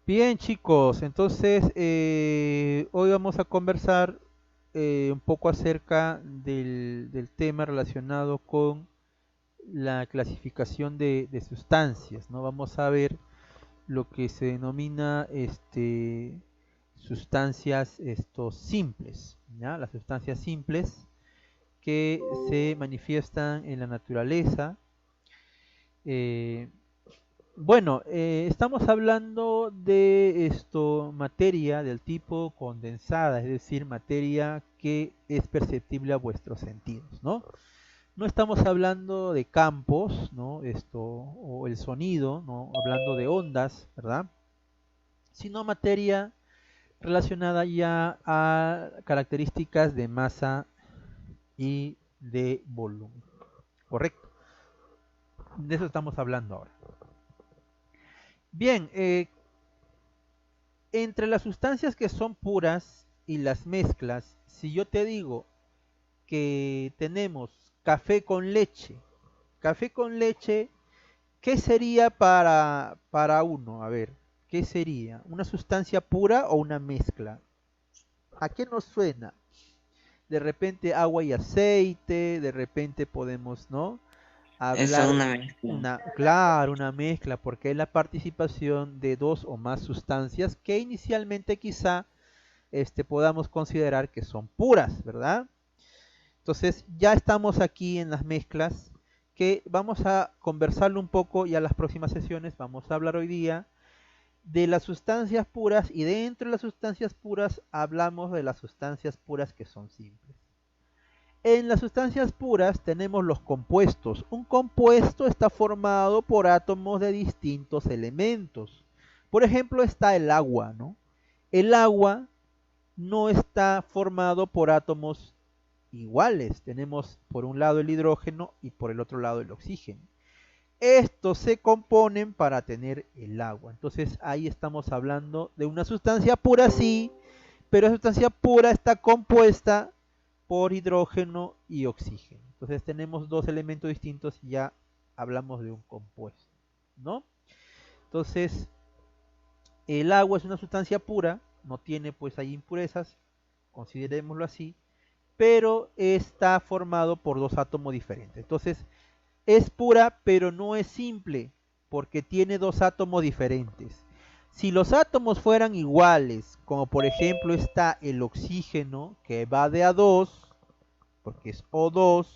Bien, chicos, entonces hoy vamos a conversar un poco acerca del tema relacionado con la clasificación de sustancias, ¿no? Vamos a ver lo que se denomina sustancias simples, ¿ya? Las sustancias simples que se manifiestan en la naturaleza. eh, Estamos hablando de materia del tipo condensada, es decir, materia que es perceptible a vuestros sentidos, ¿no? No estamos hablando de campos, ¿no? O el sonido, ¿no? Hablando de ondas, ¿verdad? Sino materia relacionada ya a características de masa y de volumen, ¿correcto? De eso estamos hablando ahora. Bien, entre las sustancias que son puras y las mezclas, si yo te digo que tenemos café con leche, ¿qué sería para uno? A ver, ¿qué sería? ¿Una sustancia pura o una mezcla? ¿A qué nos suena? De repente agua y aceite, de repente podemos, ¿no? Esa es Hablar una mezcla. claro, una mezcla, porque es la participación de dos o más sustancias que inicialmente quizá podamos considerar que son puras, ¿verdad? Entonces ya estamos aquí en las mezclas que vamos a conversarlo un poco y a las próximas sesiones vamos a hablar hoy día de las sustancias puras y dentro de las sustancias puras hablamos de las sustancias puras que son simples. En las sustancias puras tenemos los compuestos. Un compuesto está formado por átomos de distintos elementos. Por ejemplo, está el agua, ¿no? El agua no está formado por átomos iguales. Tenemos por un lado el hidrógeno y por el otro lado el oxígeno. Estos se componen para tener el agua. Entonces ahí estamos hablando de una sustancia pura, sí, pero la sustancia pura está compuesta por hidrógeno y oxígeno. Entonces tenemos dos elementos distintos y ya hablamos de un compuesto, ¿no? Entonces el agua es una sustancia pura, no tiene pues ahí impurezas, considerémoslo así, pero está formado por dos átomos diferentes. Entonces, es pura, pero no es simple, porque tiene dos átomos diferentes. Si los átomos fueran iguales, como por ejemplo está el oxígeno, que va de A2, porque es O2,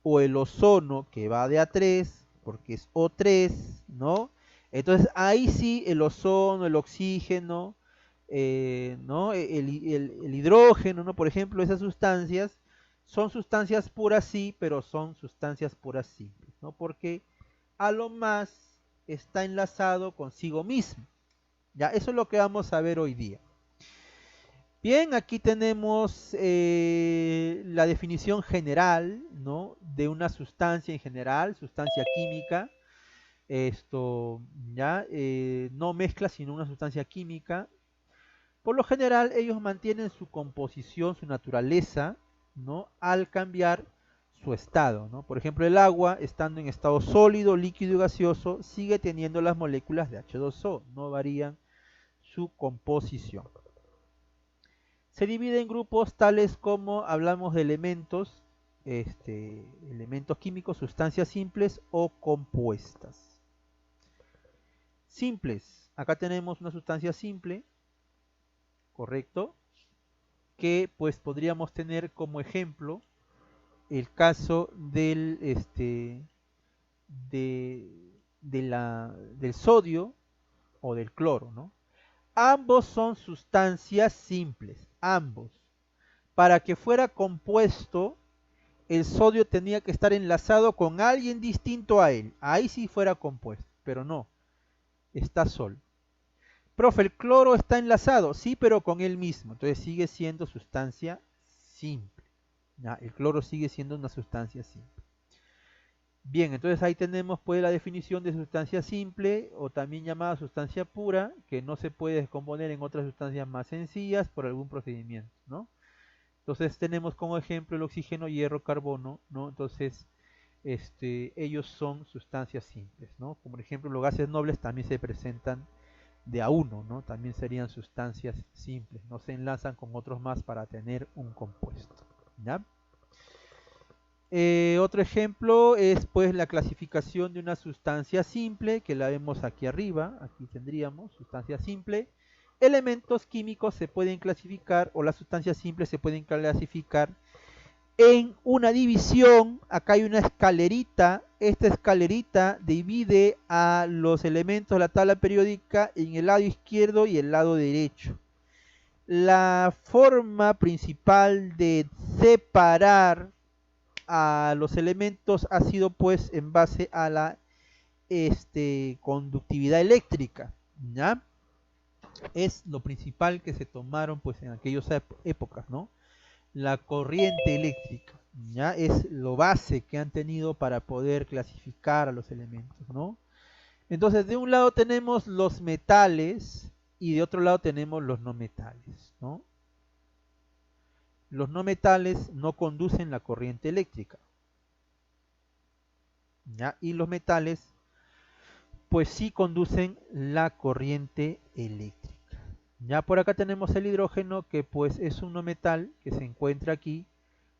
o el ozono, que va de A3, porque es O3, ¿no? Entonces ahí sí el ozono, el oxígeno, ¿no? El hidrógeno, ¿no? Por ejemplo, esas sustancias son sustancias puras sí, pero son sustancias puras simples, ¿no? Porque a lo más está enlazado consigo mismo. Ya, eso es lo que vamos a ver hoy día. Bien, aquí tenemos la definición general, ¿no? De una sustancia en general, sustancia química. Esto, ya, no mezcla, sino una sustancia química. Por lo general, ellos mantienen su composición, su naturaleza, ¿no? Al cambiar su estado, ¿no? Por ejemplo, el agua, estando en estado sólido, líquido y gaseoso, sigue teniendo las moléculas de H2O, no varían su composición. Se divide en grupos tales como hablamos de elementos, elementos químicos, sustancias simples o compuestas. Simples, acá tenemos una sustancia simple, correcto, que pues podríamos tener como ejemplo el caso de, del sodio o del cloro, ¿no? Ambos son sustancias simples, ambos. Para que fuera compuesto, el sodio tenía que estar enlazado con alguien distinto a él. Ahí sí fuera compuesto, pero no, está solo. Profe, el cloro está enlazado, sí, pero con él mismo. Entonces sigue siendo sustancia simple. Ya, el cloro sigue siendo una sustancia simple. Bien, entonces ahí tenemos pues la definición de sustancia simple o también llamada sustancia pura, que no se puede descomponer en otras sustancias más sencillas por algún procedimiento, ¿no? Entonces tenemos como ejemplo el oxígeno, hierro, carbono, ¿no? Entonces, ellos son sustancias simples, ¿no? Como por ejemplo los gases nobles también se presentan de a uno, ¿no? También serían sustancias simples, no se enlazan con otros más para tener un compuesto, ¿ya? Otro ejemplo es pues la clasificación de una sustancia simple, que la vemos aquí arriba, aquí tendríamos sustancia simple. Elementos químicos se pueden clasificar, o las sustancias simples se pueden clasificar en una división. Acá hay una escalerita, esta escalerita divide a los elementos de la tabla periódica en el lado izquierdo y el lado derecho. La forma principal de separar a los elementos ha sido pues en base a la conductividad eléctrica, ¿ya? Es lo principal que se tomaron pues en aquellas épocas, ¿no? La corriente eléctrica, ¿ya? Es lo base que han tenido para poder clasificar a los elementos, ¿no? Entonces, de un lado tenemos los metales y de otro lado tenemos los no metales, ¿no? Los no metales no conducen la corriente eléctrica, ¿ya? Y los metales, pues sí conducen la corriente eléctrica. Ya por acá tenemos el hidrógeno, que pues es un no metal que se encuentra aquí,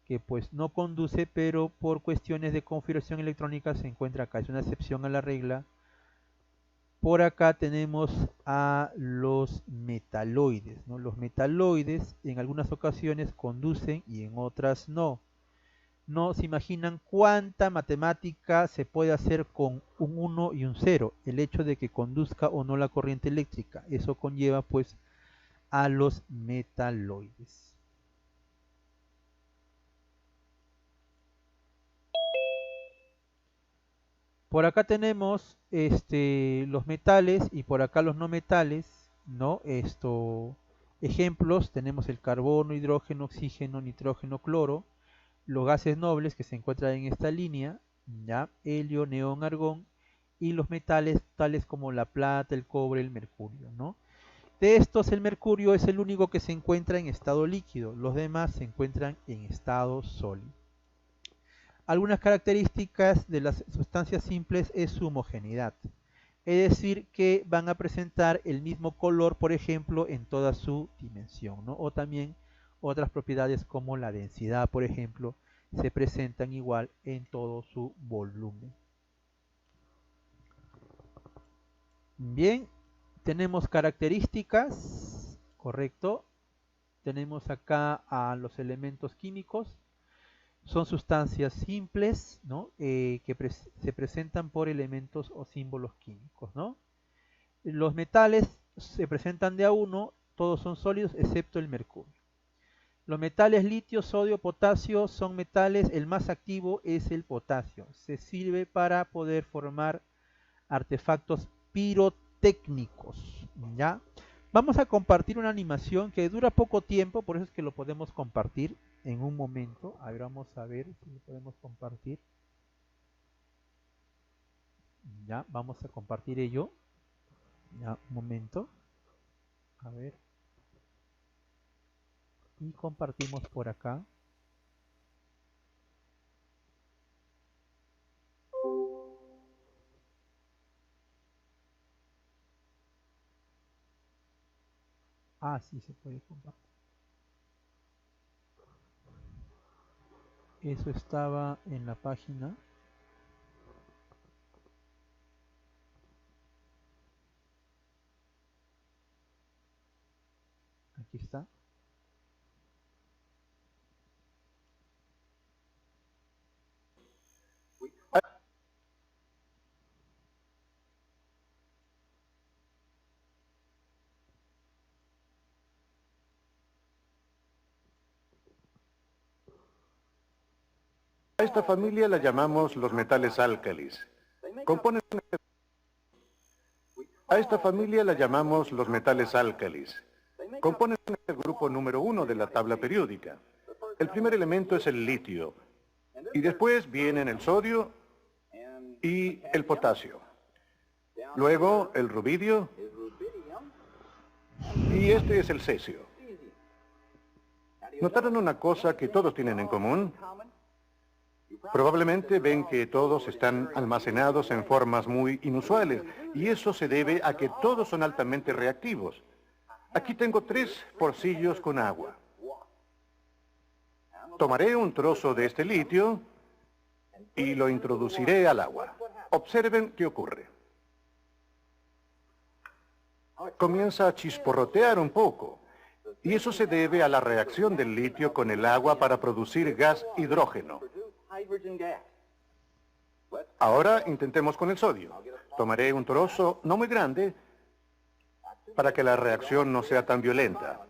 que pues no conduce, pero por cuestiones de configuración electrónica se encuentra acá. Es una excepción a la regla. Por acá tenemos a los metaloides, ¿no? Los metaloides en algunas ocasiones conducen y en otras no. No se imaginan cuánta matemática se puede hacer con un 1 y un 0. El hecho de que conduzca o no la corriente eléctrica. Eso conlleva pues a los metaloides. Por acá tenemos los metales y por acá los no metales, ¿no? Ejemplos, tenemos el carbono, hidrógeno, oxígeno, nitrógeno, cloro, los gases nobles que se encuentran en esta línea, ¿ya? Helio, neón, argón, y los metales tales como la plata, el cobre, el mercurio, ¿no? De estos, el mercurio es el único que se encuentra en estado líquido, los demás se encuentran en estado sólido. Algunas características de las sustancias simples es su homogeneidad, es decir, que van a presentar el mismo color, por ejemplo, en toda su dimensión, ¿no? O también otras propiedades como la densidad, por ejemplo, se presentan igual en todo su volumen. Bien, tenemos características, correcto. Tenemos acá a los elementos químicos. Son sustancias simples, ¿no? Se presentan por elementos o símbolos químicos, ¿no? Los metales se presentan de a uno, todos son sólidos excepto el mercurio. Los metales litio, sodio, potasio son metales, el más activo es el potasio. Se sirve para poder formar artefactos pirotécnicos, ¿ya? Vamos a compartir una animación que dura poco tiempo, por eso es que lo podemos compartir en un momento. A ver, vamos a ver si lo podemos compartir. Ya, vamos a compartir ello. Ya, un momento. A ver. Y compartimos por acá. Ah, sí, se puede compartir. Eso estaba en la página. Aquí está. A esta familia la llamamos los metales álcalis. Componen A esta familia la llamamos los metales álcalis. Componen el grupo número 1 de la tabla periódica. El primer elemento es el litio. Y después vienen el sodio y el potasio. Luego el rubidio. Y este es el cesio. ¿Notaron una cosa que todos tienen en común? Probablemente ven que todos están almacenados en formas muy inusuales, y eso se debe a que todos son altamente reactivos. Aquí tengo 3 pocillos con agua. Tomaré un trozo de este litio y lo introduciré al agua. Observen qué ocurre. Comienza a chisporrotear un poco, y eso se debe a la reacción del litio con el agua para producir gas hidrógeno. Ahora intentemos con el sodio. Tomaré un trozo no muy grande para que la reacción no sea tan violenta.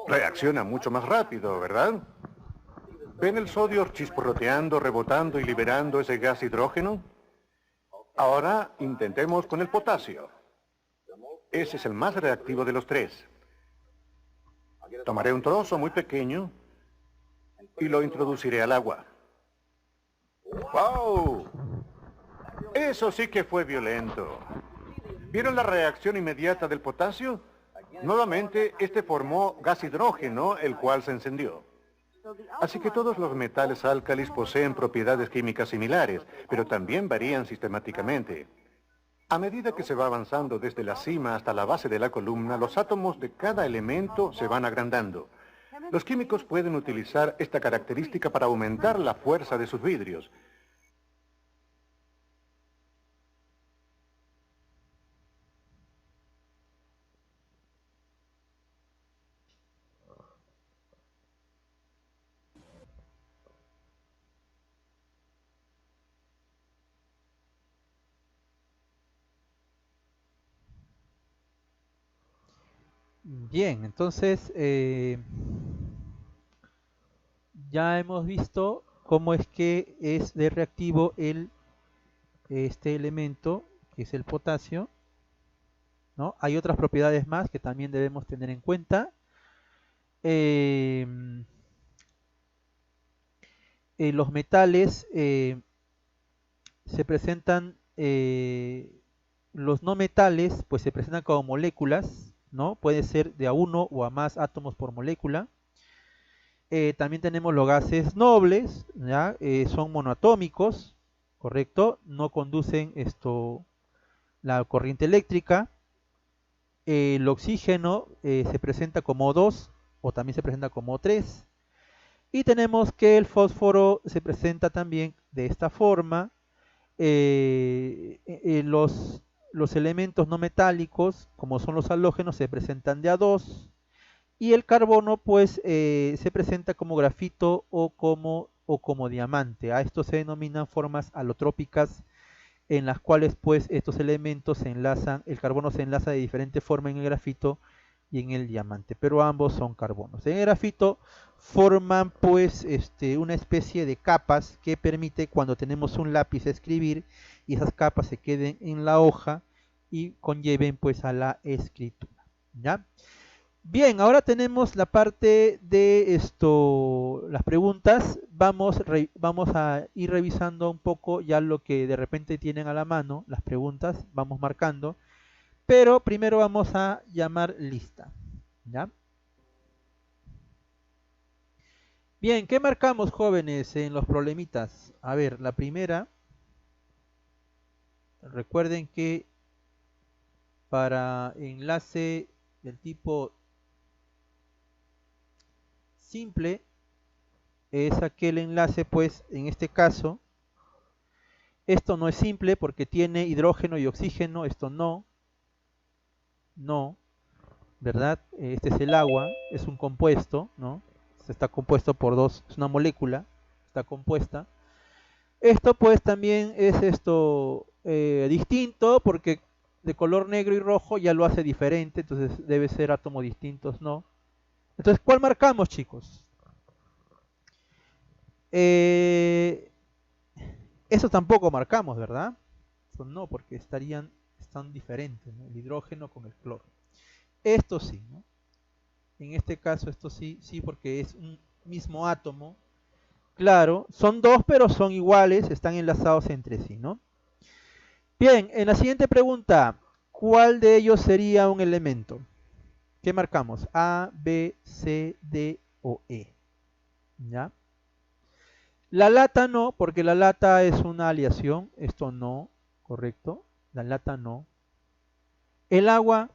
Reacciona mucho más rápido, ¿verdad? ¿Ven el sodio chisporroteando, rebotando y liberando ese gas hidrógeno? Ahora intentemos con el potasio. Ese es el más reactivo de los 3. Tomaré un trozo muy pequeño y lo introduciré al agua. ¡Wow! Eso sí que fue violento. ¿Vieron la reacción inmediata del potasio? Nuevamente, este formó gas hidrógeno, el cual se encendió. Así que todos los metales álcalis poseen propiedades químicas similares, pero también varían sistemáticamente. A medida que se va avanzando desde la cima hasta la base de la columna, los átomos de cada elemento se van agrandando. Los químicos pueden utilizar esta característica para aumentar la fuerza de sus vidrios. Bien, entonces ya hemos visto cómo es que es de reactivo este elemento, que es el potasio, ¿no? Hay otras propiedades más que también debemos tener en cuenta. Em, los metales se presentan, los no metales, pues se presentan como moléculas, ¿no? Puede ser de a uno o a más átomos por molécula. También tenemos los gases nobles, ¿ya? Son monoatómicos, ¿correcto? No conducen la corriente eléctrica. El oxígeno se presenta como 2 o también se presenta como 3. Y tenemos que el fósforo se presenta también de esta forma. Los elementos no metálicos, como son los halógenos, se presentan de a 2. Y el carbono, pues, se presenta como grafito o como diamante. A esto se denominan formas alotrópicas, en las cuales, pues, estos elementos se enlazan, el carbono se enlaza de diferente forma en el grafito y en el diamante, pero ambos son carbonos. En el grafito forman, pues, una especie de capas que permite, cuando tenemos un lápiz, escribir, y esas capas se queden en la hoja y conlleven, pues, a la escritura, ¿ya? Bien, ahora tenemos la parte de las preguntas. Vamos a ir revisando un poco ya lo que de repente tienen a la mano, las preguntas, vamos marcando. Pero primero vamos a llamar lista, ¿ya? Bien, ¿qué marcamos, jóvenes, en los problemitas? A ver, la primera, recuerden que para enlace del tipo simple es aquel enlace, pues, en este caso, esto no es simple porque tiene hidrógeno y oxígeno, esto no, ¿verdad? Este es el agua, es un compuesto, ¿no? Está compuesto por dos, es una molécula, está compuesta. Esto pues también es distinto porque de color negro y rojo ya lo hace diferente, entonces debe ser átomos distintos, ¿no? Entonces, ¿cuál marcamos, chicos? Eso tampoco marcamos, ¿verdad? Eso no, porque están diferentes, ¿no? El hidrógeno con el cloro. Esto sí, ¿no? En este caso esto sí, sí, porque es un mismo átomo. Claro, son dos, pero son iguales, están enlazados entre sí, ¿no? Bien, en la siguiente pregunta, ¿cuál de ellos sería un elemento? ¿Qué marcamos? A, B, C, D o E. ¿Ya? La lata no, porque la lata es una aleación, esto no, correcto, la lata no. El agua,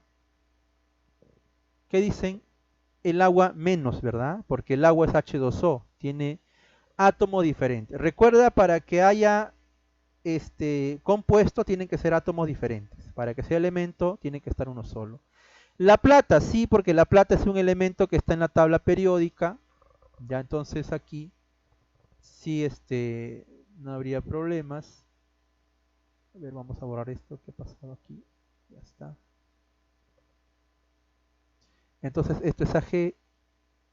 ¿qué dicen? El agua menos, ¿verdad? Porque el agua es H2O, tiene átomo diferente. Recuerda, para que haya compuesto tienen que ser átomos diferentes. Para que sea elemento tiene que estar uno solo. La plata, sí, porque la plata es un elemento que está en la tabla periódica. Ya entonces aquí sí no habría problemas. A ver, vamos a borrar esto que ha pasado aquí. Ya está. Entonces esto es AG,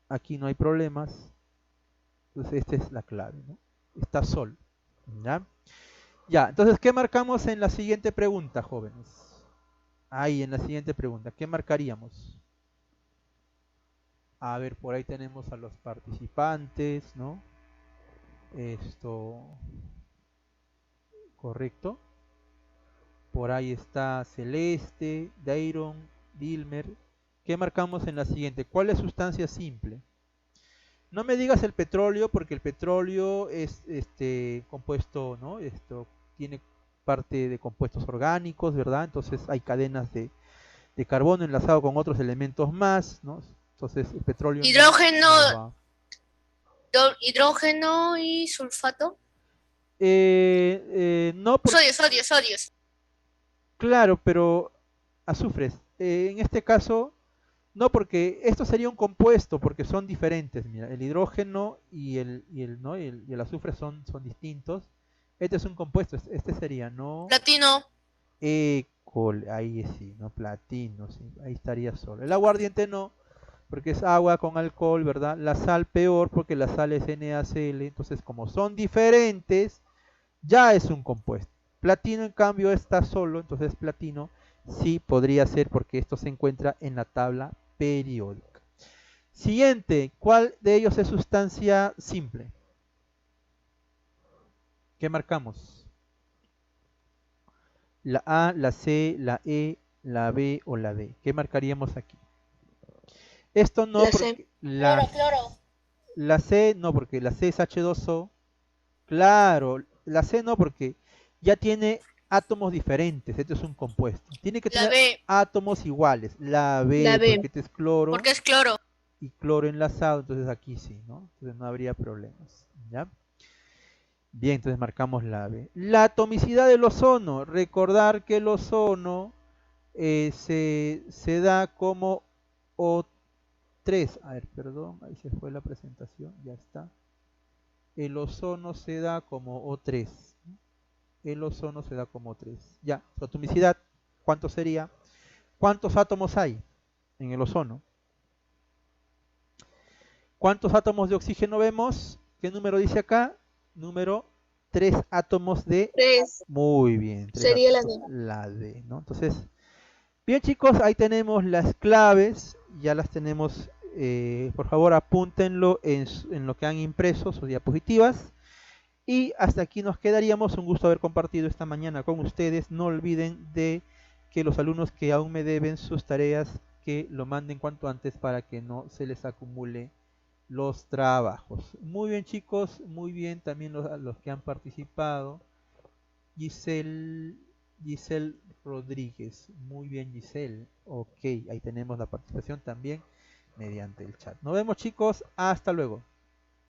aquí no hay problemas. Entonces esta es la clave, ¿no? Está Sol. ¿Ya? Ya, entonces, ¿qué marcamos en la siguiente pregunta, jóvenes? Ahí, en la siguiente pregunta, ¿qué marcaríamos? A ver, por ahí tenemos a los participantes, ¿no? Esto, correcto. Por ahí está Celeste, Dairon, Dilmer. ¿Qué marcamos en la siguiente? ¿Cuál es sustancia simple? No me digas el petróleo, porque el petróleo es compuesto, ¿no? Esto tiene parte de compuestos orgánicos, ¿verdad? Entonces hay cadenas de carbono enlazado con otros elementos más, ¿no? Entonces el petróleo Hidrógeno, no va. hidrógeno y sulfato. No, Sodio. claro, pero azufres. En este caso, no, porque esto sería un compuesto, porque son diferentes. Mira, el hidrógeno ¿no? y el azufre son distintos. Este es un compuesto, este sería, ¿no? Platino. Ahí sí, ¿no? Platino, sí, ahí estaría solo. El aguardiente no, porque es agua con alcohol, ¿verdad? La sal peor, porque la sal es NaCl. Entonces, como son diferentes, ya es un compuesto. Platino, en cambio, está solo, entonces platino sí podría ser, porque esto se encuentra en la tabla periódica. Siguiente, ¿cuál de ellos es sustancia simple? ¿Qué marcamos? La A, la C, la E, la B o la D. ¿Qué marcaríamos aquí? Esto no, porque la C no, porque la C es H2O. Claro, la C no, porque ya tiene átomos diferentes. Esto es un compuesto. Tiene que La tener B. átomos iguales. La B, porque este es cloro Porque es cloro. y cloro enlazado. Entonces aquí sí, ¿no? Entonces no habría problemas. ¿Ya? Bien, entonces marcamos la B. La atomicidad del ozono. Recordar que el ozono se da como O3. A ver, perdón, ahí se fue la presentación. Ya está. El ozono se da como O3. El ozono se da como 3. Ya, su atomicidad, ¿cuánto sería? ¿Cuántos átomos hay en el ozono? ¿Cuántos átomos de oxígeno vemos? ¿Qué número dice acá? Número 3 átomos de... 3. Muy bien, 3 Sería la átomos. D. La D, ¿no? Entonces, bien chicos, ahí tenemos las claves, ya las tenemos. Por favor, apúntenlo en lo que han impreso, sus diapositivas. Y hasta aquí nos quedaríamos. Un gusto haber compartido esta mañana con ustedes. No olviden de que los alumnos que aún me deben sus tareas, que lo manden cuanto antes para que no se les acumule los trabajos. Muy bien chicos, muy bien también los que han participado. Giselle Rodríguez, muy bien Giselle. Ok, ahí tenemos la participación también mediante el chat. Nos vemos chicos, hasta luego.